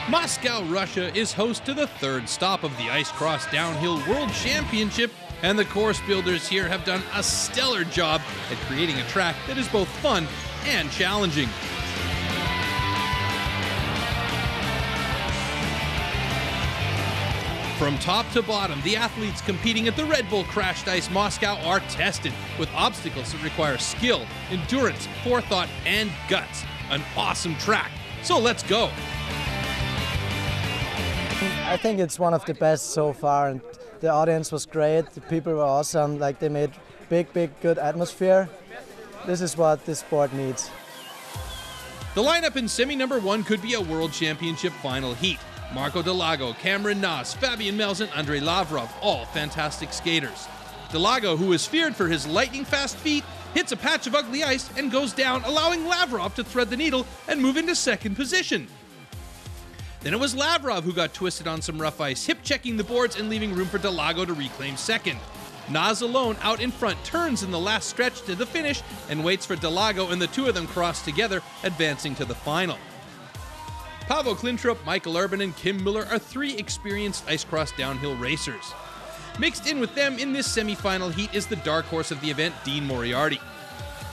Moscow, Russia is host to the third stop of the Ice Cross Downhill World Championship, and the course builders here have done a stellar job at creating a track that is both fun and challenging. From top to bottom, the athletes competing at the Red Bull Crashed Ice Moscow are tested with obstacles that require skill, endurance, forethought, and guts. An awesome track. So let's go. I think it's one of the best so far, and the audience was great. The people were awesome. Like, they made big, good atmosphere. This is what this sport needs. The lineup in semi number 1 could be a World Championship final heat. Marco Dallago, Cameron Naasz, Fabian Mels, and Andrei Lavrov, all fantastic skaters. Dallago, who is feared for his lightning-fast feet, hits a patch of ugly ice and goes down, allowing Lavrov to thread the needle and move into second position. Then it was Lavrov who got twisted on some rough ice, hip-checking the boards and leaving room for Dallago to reclaim second. Naasz alone out in front turns in the last stretch to the finish and waits for Dallago, and the two of them cross together, advancing to the final. Paavo Klintrup, Michael Urban, and Kim Miller are 3 experienced ice cross downhill racers. Mixed in with them in this semi-final heat is the dark horse of the event, Dean Moriarty.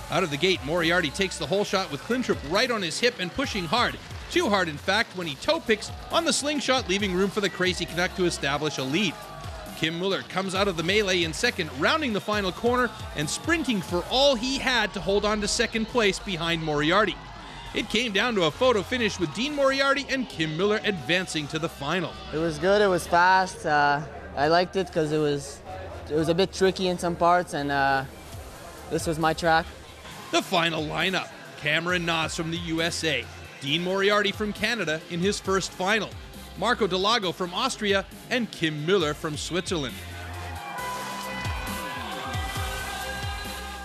Out of the gate, Moriarty takes the whole shot with Klintrup right on his hip and pushing hard. Too hard, in fact, when he toe picks on the slingshot, leaving room for the crazy Canuck to establish a lead. Kim Miller comes out of the melee in second, rounding the final corner and sprinting for all he had to hold on to second place behind Moriarty. It came down to a photo finish with Dean Moriarty and Kim Miller advancing to the final. It was good, it was fast. I liked it because it was a bit tricky in some parts, and this was my track. The final lineup: Cameron Naasz from the USA, Dean Moriarty from Canada in his first final, Marco Dallago from Austria, and Kim Miller from Switzerland.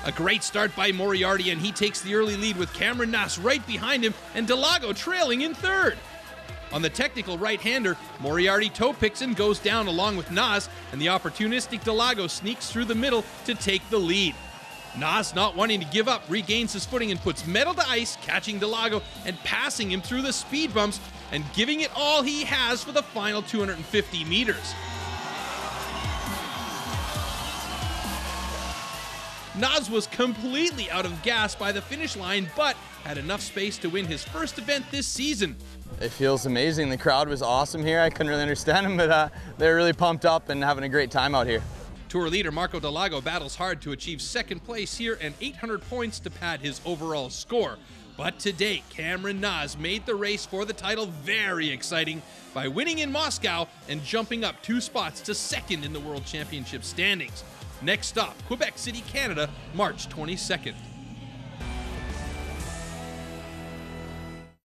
A great start by Moriarty, and he takes the early lead with Cameron Naasz right behind him and Dallago trailing in third. On the technical right-hander, Moriarty toe picks and goes down along with Naasz, and the opportunistic Dallago sneaks through the middle to take the lead. Naasz, not wanting to give up, regains his footing and puts metal to ice, catching Dallago and passing him through the speed bumps and giving it all he has for the final 250 meters. Naasz was completely out of gas by the finish line, but had enough space to win his first event this season. It feels amazing. The crowd was awesome here. I couldn't really understand them, but they're really pumped up and having a great time out here. Tour leader Marco Dallago battles hard to achieve second place here and 800 points to pad his overall score. But today, Cameron Naasz made the race for the title very exciting by winning in Moscow and jumping up 2 spots to second in the World Championship standings. Next stop, Quebec City, Canada, March 22nd.